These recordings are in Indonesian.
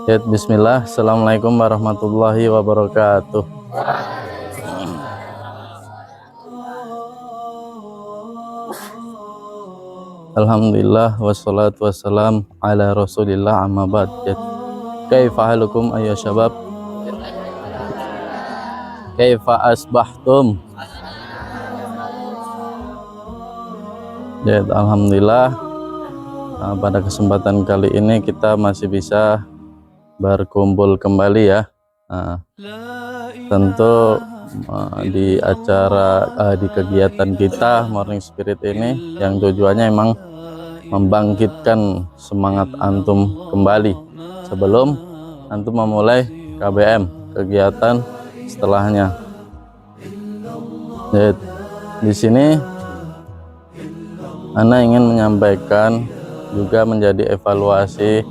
Ya, bismillah. Assalamualaikum warahmatullahi wabarakatuh. Alhamdulillah wassalatu wassalam ala rasulillah amma ba'd. Kaifa halukum ayya syabab? Kaifa asbahtum? Ya, alhamdulillah pada kesempatan kali ini kita masih bisa berkumpul kembali ya. Tentu di acara di kegiatan kita Morning Spirit ini yang tujuannya emang membangkitkan semangat antum kembali sebelum antum memulai KBM, kegiatan setelahnya. Jadi, di sini Ana ingin menyampaikan juga menjadi evaluasi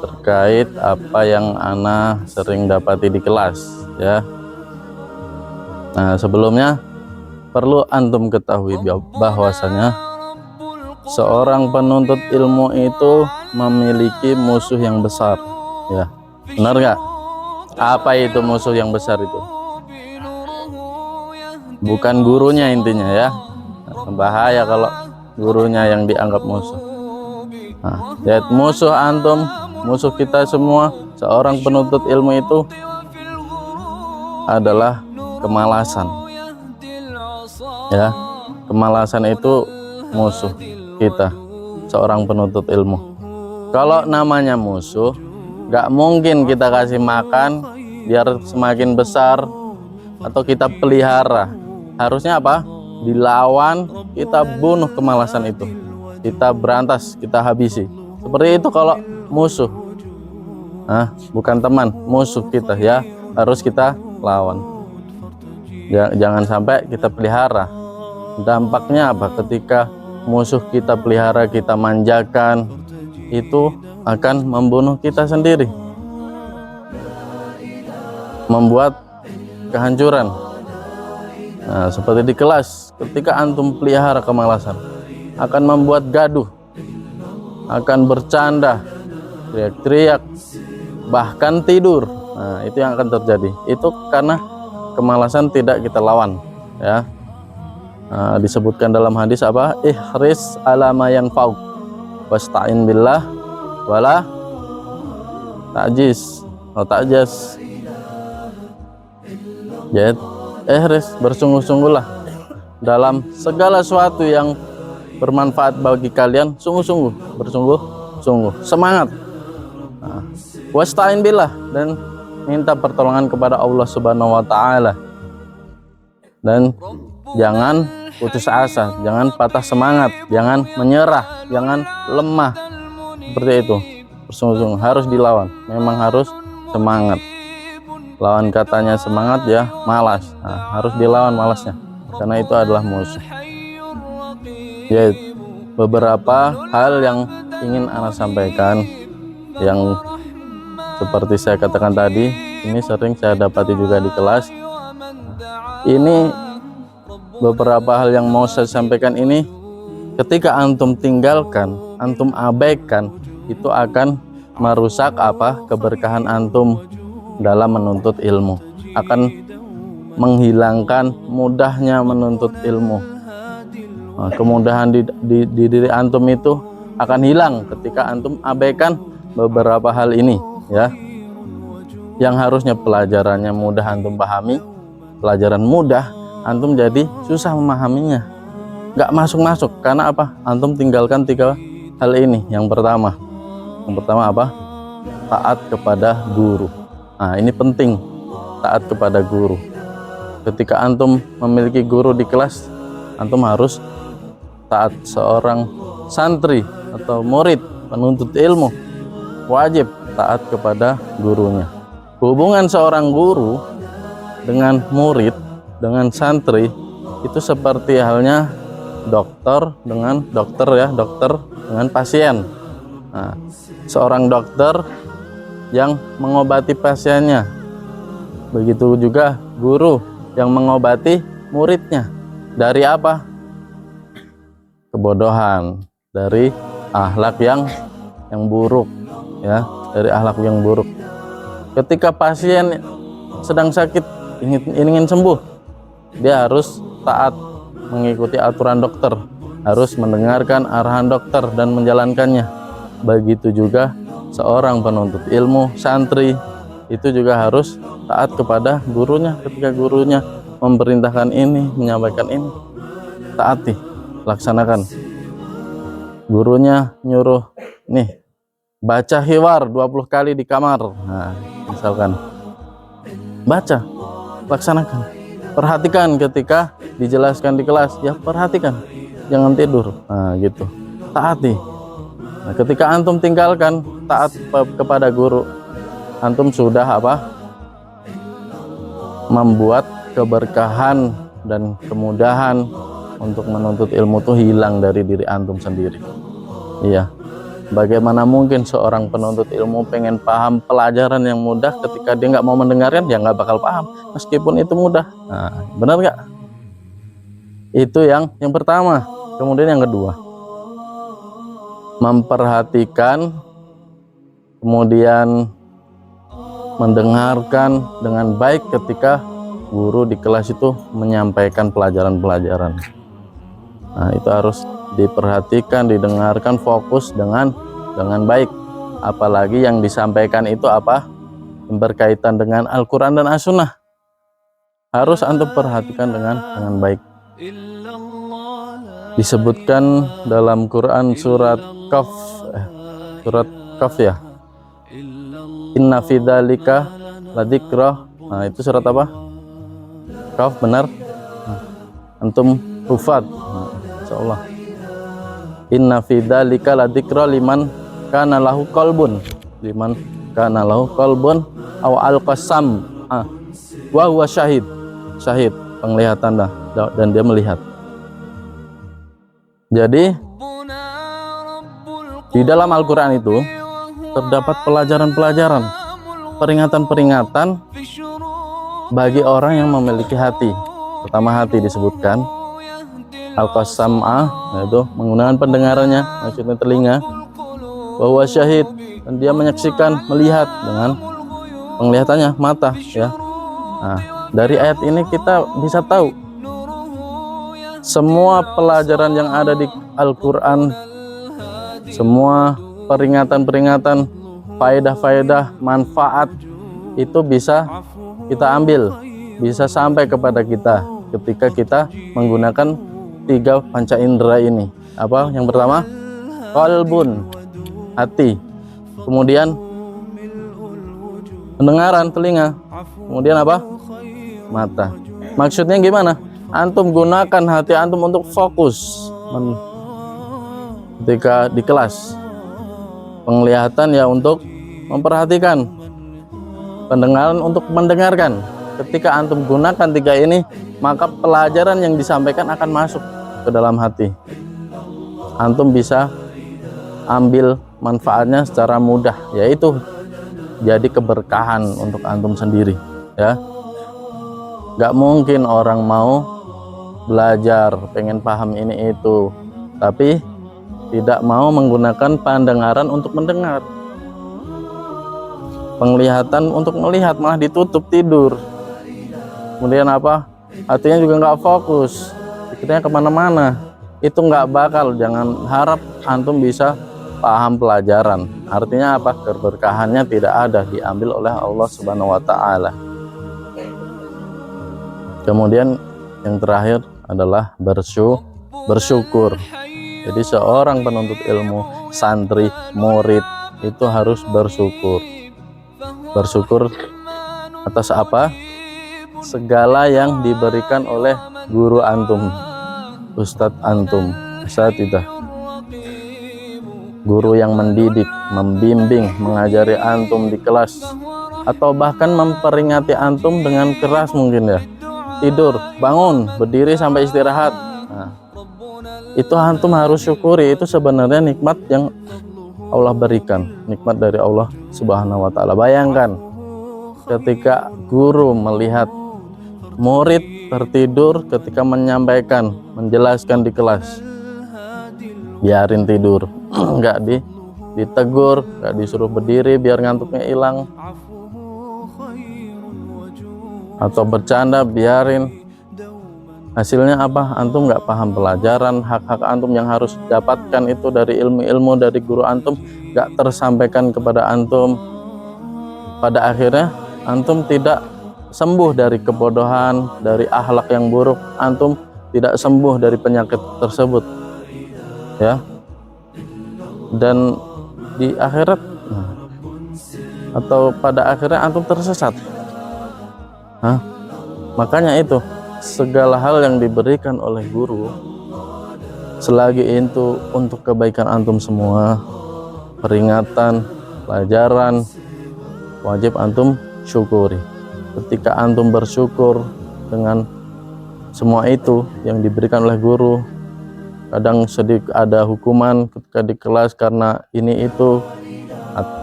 terkait apa yang Ana sering dapati di kelas ya. Nah, sebelumnya perlu antum ketahui bahwasanya seorang penuntut ilmu itu memiliki musuh yang besar ya. Benar nggak? Apa itu musuh yang besar itu? Bukan gurunya intinya ya. Bahaya kalau gurunya yang dianggap musuh. Nah, lihat musuh antum, musuh kita semua, seorang penuntut ilmu itu adalah kemalasan. Ya, kemalasan itu musuh kita, seorang penuntut ilmu. Kalau namanya musuh, gak mungkin kita kasih makan biar semakin besar atau kita pelihara. Harusnya apa? Dilawan, kita bunuh kemalasan itu, kita berantas, kita habisi. Seperti itu kalau musuh. Nah, bukan teman, musuh kita ya, harus kita lawan. Jangan sampai kita pelihara. Dampaknya apa? Ketika musuh kita pelihara, kita manjakan, itu akan membunuh kita sendiri, membuat kehancuran. Nah, seperti di kelas, ketika antum pelihara kemalasan, akan membuat gaduh, akan bercanda, teriak-teriak, bahkan tidur. Nah, itu yang akan terjadi. Itu karena kemalasan tidak kita lawan ya. Nah, disebutkan dalam hadis apa? Ihris ala ma yanfa'uk wasta'in billah wala ta'jiz atau ta'jaz. Jadi ihris, bersungguh-sungguhlah dalam segala sesuatu yang bermanfaat bagi kalian. Sungguh-sungguh, bersungguh-sungguh, semangat. Nah, wasta'in billah, dan minta pertolongan kepada Allah Subhanahu wa taala. Dan jangan putus asa, jangan patah semangat, jangan menyerah, jangan lemah. Seperti itu. Bersungguh-sungguh harus dilawan. Memang harus semangat. Lawan katanya semangat ya malas. Nah, harus dilawan malasnya, karena itu adalah musuh. Ya, beberapa hal yang ingin Ana sampaikan, yang seperti saya katakan tadi, ini sering saya dapati juga di kelas. Ini beberapa hal yang mau saya sampaikan ini, ketika antum tinggalkan, antum abaikan, itu akan merusak apa? Keberkahan antum dalam menuntut ilmu, akan menghilangkan mudahnya menuntut ilmu. Nah, kemudahan di diri antum itu akan hilang ketika antum abaikan beberapa hal ini ya. Yang harusnya pelajarannya mudah antum pahami, pelajaran mudah, antum jadi susah memahaminya, nggak masuk-masuk. Karena apa? Antum tinggalkan 3 hal ini. Yang pertama apa? Taat kepada guru. Nah, ini penting, taat kepada guru. Ketika antum memiliki guru di kelas, antum harus taat. Seorang santri atau murid penuntut ilmu wajib taat kepada gurunya. Hubungan seorang guru dengan murid, dengan santri, itu seperti halnya dokter dengan dokter ya, dokter dengan pasien. Nah, seorang dokter yang mengobati pasiennya, begitu juga guru yang mengobati muridnya. Dari apa? Kebodohan, dari akhlak yang buruk ya, dari akhlak yang buruk. Ketika pasien sedang sakit ingin sembuh, dia harus taat mengikuti aturan dokter, harus mendengarkan arahan dokter dan menjalankannya. Begitu juga seorang penuntut ilmu, santri, itu juga harus taat kepada gurunya. Ketika gurunya memerintahkan ini, menyampaikan ini, taati, laksanakan. Gurunya nyuruh nih baca hiwar 20 kali di kamar, nah misalkan, baca, laksanakan. Perhatikan ketika dijelaskan di kelas, ya perhatikan, jangan tidur, nah gitu, taati. Nah, ketika antum tinggalkan taat kepada guru, antum sudah apa? Membuat keberkahan dan kemudahan untuk menuntut ilmu itu hilang dari diri antum sendiri. Iya, bagaimana mungkin seorang penuntut ilmu pengen paham pelajaran yang mudah, ketika dia nggak mau mendengarkan, dia nggak bakal paham meskipun itu mudah. Nah, benar nggak? Itu yang pertama. Kemudian yang kedua, memperhatikan, kemudian mendengarkan dengan baik ketika guru di kelas itu menyampaikan pelajaran-pelajaran. Nah, itu harus diperhatikan, didengarkan, fokus dengan baik. Apalagi yang disampaikan itu apa? Berkaitan dengan Al-Quran dan As-Sunnah. Harus antum perhatikan dengan baik. Disebutkan dalam Quran surat Qaf ya. Inna fi dzalika ladzikra. Nah, itu surat apa? Qaf, benar? Nah, antum hufad. Nah, insyaallah. Inna fi dzalika ladzikra liman kana lahu qalbun. Liman kana lahu qalbun aw alqasam. Wa huwa syahid. Syahid, penglihatan dah, dan dia melihat. Jadi di dalam Al-Quran itu terdapat pelajaran-pelajaran, peringatan-peringatan bagi orang yang memiliki hati. Pertama, hati disebutkan al-qasam'ah, yaitu menggunakan pendengarannya, maksudnya telinga. Bahwa syahid, dan dia menyaksikan, melihat dengan penglihatannya, mata ya. Nah, dari ayat ini kita bisa tahu semua pelajaran yang ada di Al-Quran, semua peringatan-peringatan, faedah-faedah, manfaat itu bisa kita ambil, bisa sampai kepada kita ketika kita menggunakan 3 panca indera ini. Apa? Yang pertama, qalbun, hati. Kemudian pendengaran, telinga. Kemudian apa? Mata. Maksudnya gimana? Antum gunakan hati antum untuk fokus ketika di kelas. Penglihatan ya untuk memperhatikan, pendengaran untuk mendengarkan. Ketika antum gunakan 3 ini, maka pelajaran yang disampaikan akan masuk ke dalam hati. Antum bisa ambil manfaatnya secara mudah, yaitu jadi keberkahan untuk antum sendiri ya. Gak mungkin orang mau belajar, pengen paham ini itu, tapi tidak mau menggunakan pendengaran untuk mendengar, penglihatan untuk melihat, malah ditutup, tidur. Kemudian apa? Hatinya juga nggak fokus, pikirnya kemana-mana. Itu nggak bakal, jangan harap antum bisa paham pelajaran. Artinya apa? Keberkahannya tidak ada, diambil oleh Allah Subhanahu wa Ta'ala. Kemudian yang terakhir adalah bersyukur. Jadi seorang penuntut ilmu, santri, murid itu harus bersyukur. Bersyukur atas apa? Segala yang diberikan oleh guru antum, ustadz antum, asatidzah. Guru yang mendidik, membimbing, mengajari antum di kelas, atau bahkan memperingati antum dengan keras mungkin ya. Tidur, bangun, berdiri sampai istirahat. Nah, itu antum harus syukuri. Itu sebenarnya nikmat yang Allah berikan, nikmat dari Allah Subhanahu wa Ta'ala. Bayangkan ketika guru melihat murid tertidur ketika menyampaikan, menjelaskan di kelas, biarin tidur, nggak ditegur, nggak disuruh berdiri biar ngantuknya hilang. atau bercanda biarin. Hasilnya apa? Antum nggak paham pelajaran, hak-hak antum yang harus dapatkan itu dari ilmu-ilmu dari guru antum nggak tersampaikan kepada antum. Pada akhirnya antum tidak sembuh dari kebodohan, dari akhlak yang buruk, antum tidak sembuh dari penyakit tersebut, ya. Dan di akhirat atau pada akhirnya antum tersesat. Makanya itu segala hal yang diberikan oleh guru selagi itu untuk kebaikan antum semua, peringatan, pelajaran, wajib antum syukuri. Ketika antum bersyukur dengan semua itu yang diberikan oleh guru, kadang sedikit ada hukuman ketika di kelas karena ini itu,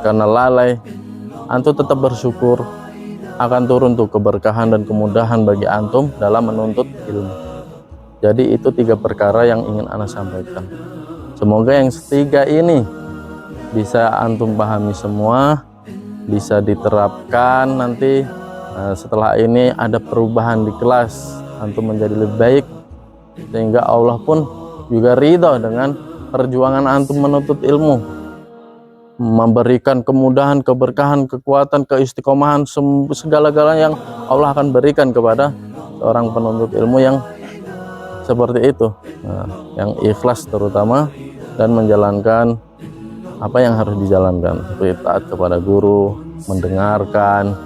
karena lalai, antum tetap bersyukur, akan turun tuh keberkahan dan kemudahan bagi antum dalam menuntut ilmu. Jadi itu 3 perkara yang ingin ana sampaikan. Semoga yang ketiga ini bisa antum pahami semua, bisa diterapkan nanti. Setelah ini ada perubahan di kelas, antum menjadi lebih baik, sehingga Allah pun juga ridho dengan perjuangan antum menuntut ilmu, memberikan kemudahan, keberkahan, kekuatan, keistiqomahan, segala-galanya yang Allah akan berikan kepada seorang penuntut ilmu yang seperti itu, yang ikhlas terutama, dan menjalankan apa yang harus dijalankan, seperti taat kepada guru, mendengarkan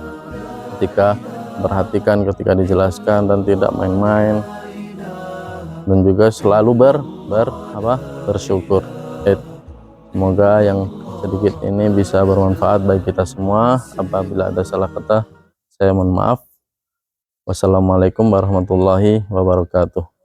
ketika perhatikan ketika dijelaskan dan tidak main-main, dan juga selalu bersyukur. Semoga yang sedikit ini bisa bermanfaat bagi kita semua. Apabila ada salah kata, saya mohon maaf. Wassalamualaikum warahmatullahi wabarakatuh.